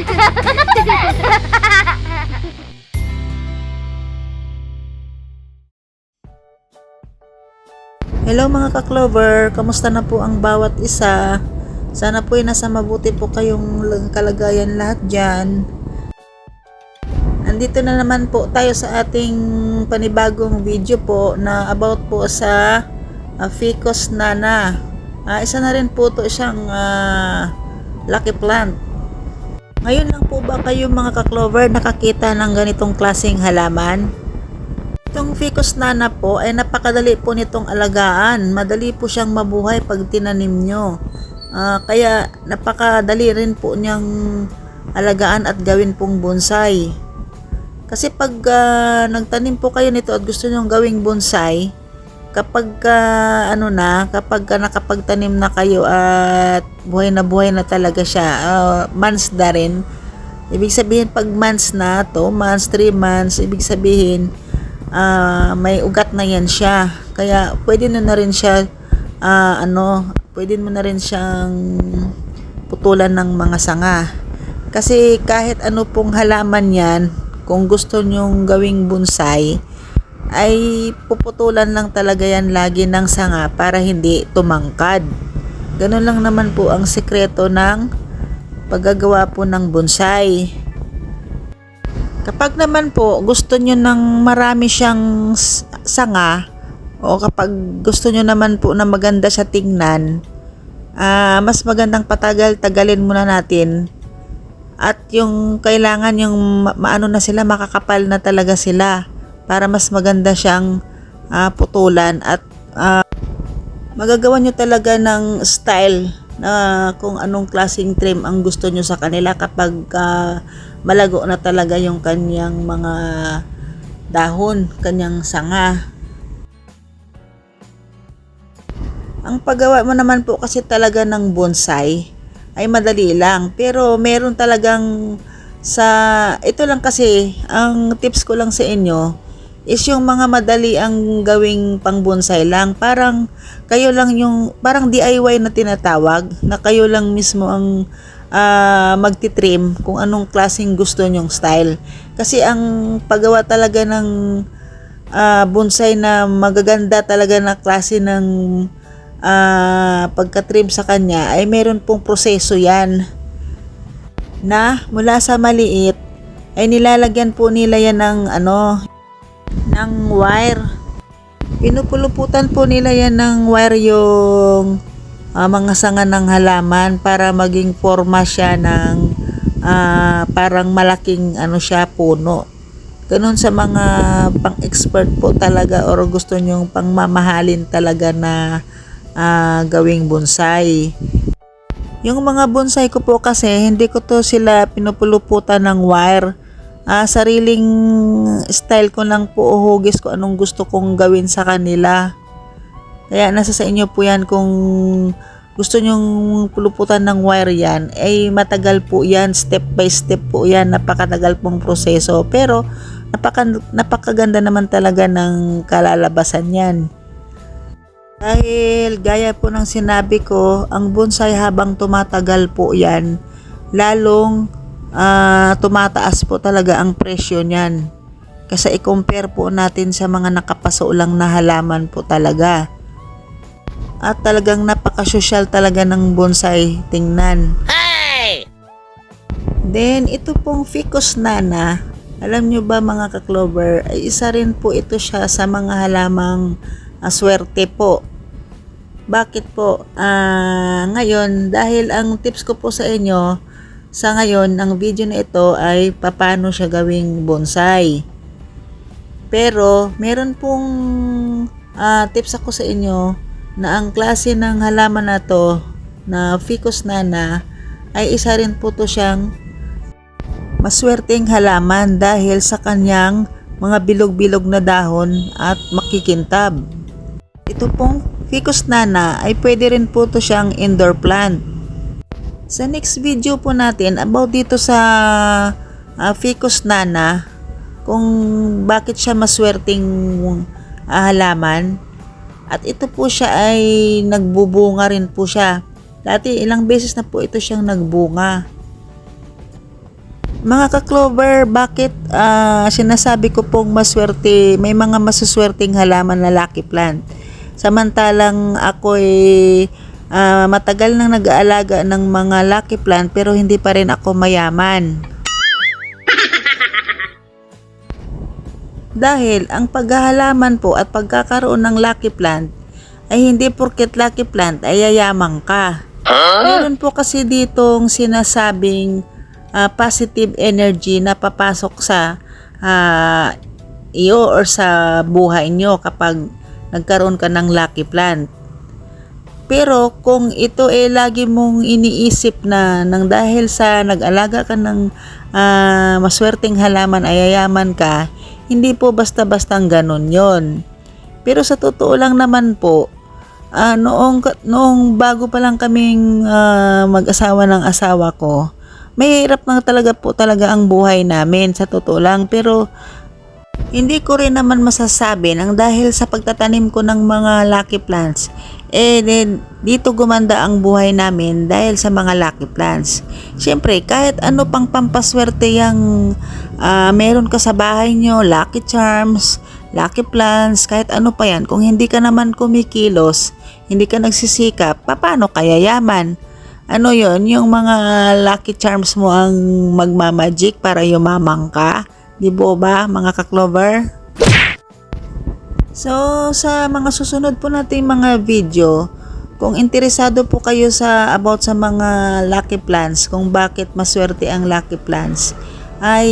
Hello mga ka-clover, kamusta na po ang bawat isa? Sana po ay nasa mabuti po kayong kalagayan lahat dyan. Andito na naman po tayo sa ating panibagong video po na about po sa Ficus nana. Isa na rin po to siyang lucky plant. Ngayon lang po ba kayo mga ka-clover nakakita ng ganitong klaseng halaman? Itong Ficus nana po ay napakadali po nitong alagaan. Madali po siyang mabuhay pag tinanim nyo. Kaya napakadali rin po niyang alagaan at gawin pong bonsai. Kasi pag nagtanim po kayo nito at gusto nyo gawing bonsai, kapag nakapagtanim na kayo at buhay na talaga siya, months na rin. Ibig sabihin pag months na, 2 months, 3 months, ibig sabihin may ugat na yan siya. Kaya pwede mo na rin siya pwede mo na rin siyang putulan ng mga sanga. Kasi kahit ano pong halaman yan, kung gusto nyong gawing bonsai, ay puputulan lang talaga yan lagi ng sanga para hindi tumangkad. Ganun lang naman po ang sikreto ng paggagawa po ng bonsai. Kapag naman po gusto nyo ng marami siyang sanga, o kapag gusto nyo naman po na maganda siya tingnan, mas magandang tagalin muna natin. At yung kailangan yung maano na sila, makakapal na talaga sila para mas maganda siyang putulan. At magagawa nyo talaga ng style na kung anong klaseng trim ang gusto nyo sa kanila kapag malago na talaga yung kanyang mga dahon, kanyang sanga. Ang paggawa mo naman po kasi talaga ng bonsai ay madali lang, pero meron talagang ito lang kasi ang tips ko lang sa inyo is yung mga madali ang gawing pang bonsai lang, parang kayo lang yung parang DIY na tinatawag, na kayo lang mismo ang magtitrim kung anong klaseng gusto nyong style. Kasi ang paggawa talaga ng bonsai na magaganda talaga na klase ng pagka-trim sa kanya ay meron pong proseso yan, na mula sa maliit ay nilalagyan po nila yan ng wire. Pinupuluputan po nila yan ng wire yung mga sanga ng halaman para maging forma siya ng parang malaking siya, puno. Ganun sa mga pang-expert po talaga or gusto nyong pangmamahalin talaga na gawing bonsai. Yung mga bonsai ko po kasi hindi ko to sila pinupuluputan ng wire. Sariling style ko lang po, uhugis ko anong gusto kong gawin sa kanila. Kaya nasa sa inyo po yan kung gusto nyong puluputan ng wire yan, ay matagal po yan, step by step po yan, napakatagal pong proseso, pero napakaganda naman talaga ng kalalabasan yan. Dahil gaya po ng sinabi ko, ang bonsai habang tumatagal po yan, lalong tumataas po talaga ang presyo niyan. Kasi i-compare po natin sa mga nakapaso lang na halaman po talaga. At talagang napaka-social talaga ng bonsai tingnan. Hey! Then ito pong Ficus nana, alam nyo ba mga ka-clover, ay isa rin po ito siya sa mga halamang swerte po. Bakit po? Ngayon, dahil ang tips ko po sa inyo sa ngayon, ang video na ito ay paano siya gawing bonsai. Pero meron pong tips ako sa inyo na ang klase ng halaman na to na Ficus nana ay isa rin po to siyang maswerteng halaman dahil sa kanyang mga bilog-bilog na dahon at makikintab. Ito pong Ficus nana ay pwede rin po to siyang indoor plant. Sa next video po natin about dito sa Ficus nana, kung bakit siya maswerteng halaman. At ito po siya ay nagbubunga rin po siya. Dati ilang beses na po ito siyang nagbunga. Mga ka-clover, bakit sinasabi ko pong maswerte, may mga masuswerteng halaman na lucky plant? Samantalang ako'y matagal nang nag-aalaga ng mga lucky plant pero hindi pa rin ako mayaman. Dahil ang paghahalaman po at pagkakaroon ng lucky plant ay hindi porket lucky plant ay yayaman ka. Meron po kasi ditong sinasabing positive energy na papasok sa iyo or sa buhay nyo kapag nagkaroon ka ng lucky plant. Pero kung ito lagi mong iniisip na nang dahil sa nag-alaga ka ng maswerteng halaman ay yayaman ka, hindi po basta-bastang ganun yon. Pero sa totoo lang naman po, noong bago pa lang kaming mag-asawa ng asawa ko, mahirap na talaga ang buhay namin sa totoo lang. Pero hindi ko rin naman masasabi nang dahil sa pagtatanim ko ng mga lucky plants, dito gumanda ang buhay namin dahil sa mga lucky plants. Siyempre, kahit ano pang pampaswerte yung meron ka sa bahay nyo, lucky charms, lucky plants, kahit ano pa yan, kung hindi ka naman kumikilos, hindi ka nagsisikap, paano kaya yaman? Ano yon, yung mga lucky charms mo ang magmamagic para yumamang ka? Di ba mga ka-clover? So, sa mga susunod po nating mga video, kung interesado po kayo about sa mga lucky plants, kung bakit maswerte ang lucky plants, ay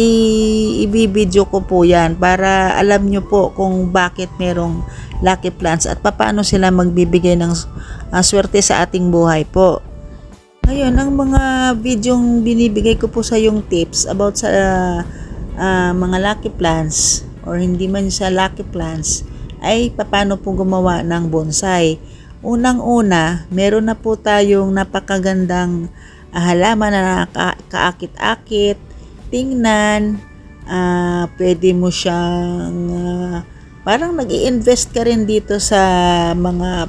ibibideo ko po yan para alam nyo po kung bakit merong lucky plants at paano sila magbibigay ng swerte sa ating buhay po. Ngayon, ang mga videong binibigay ko po sa yung tips about sa mga lucky plants or hindi man sa lucky plants ay paano po gumawa ng bonsai. Unang-una, meron na po tayong napakagandang halaman na kaakit-akit, tingnan, pwede mo siyang parang nag-i-invest ka rin dito sa mga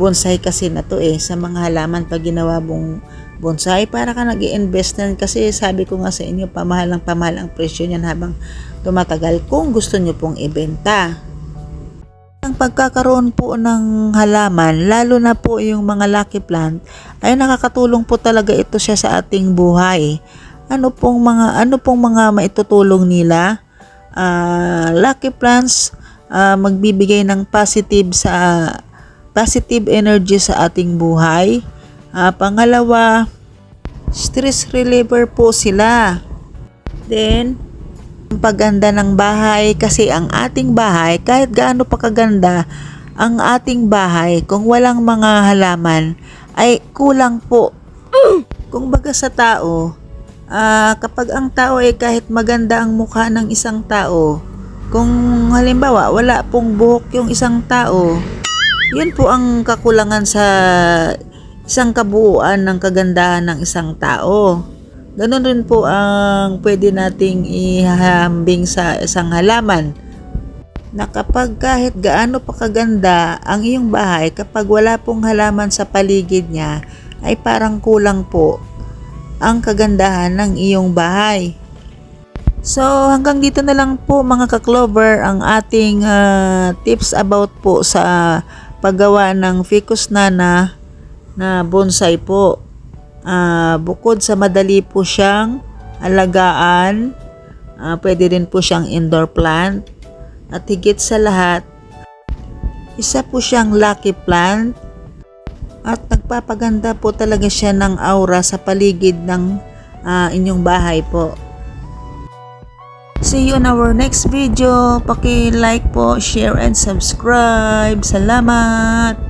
bonsai kasi na to sa mga halaman pag ginawa mong bonsai, para ka nag-i-invest na kasi sabi ko nga sa inyo, pamahal ang presyo niyan habang tumatagal kung gusto nyo pong ibenta. Ang pagkakaroon po ng halaman, lalo na po yung mga lucky plant, ay nakakatulong po talaga ito siya sa ating buhay. Ano pong mga maitutulong nila? Lucky plants magbibigay ng positive energy sa ating buhay. Pangalawa, stress reliever po sila. Then, ang paganda ng bahay, kasi ang ating bahay, kahit gaano pa kaganda ang ating bahay, kung walang mga halaman, ay kulang po. Kung baga sa tao, kapag ang tao kahit maganda ang mukha ng isang tao, kung halimbawa wala pong buhok yung isang tao, yun po ang kakulangan sa isang kabuuan ng kagandahan ng isang tao. Ganun rin po ang pwede nating ihahambing sa isang halaman, na kapag kahit gaano pa kaganda ang iyong bahay, kapag wala pong halaman sa paligid niya, ay parang kulang po ang kagandahan ng iyong bahay. So, hanggang dito na lang po mga ka-clover ang ating tips about po sa paggawa ng ficus nana na bonsai po. Bukod sa madali po siyang alagaan, pwede rin po siyang indoor plant, at higit sa lahat, isa po siyang lucky plant at nagpapaganda po talaga siya ng aura sa paligid ng inyong bahay po. See you in our next video. Paki-like po, share and subscribe. Salamat!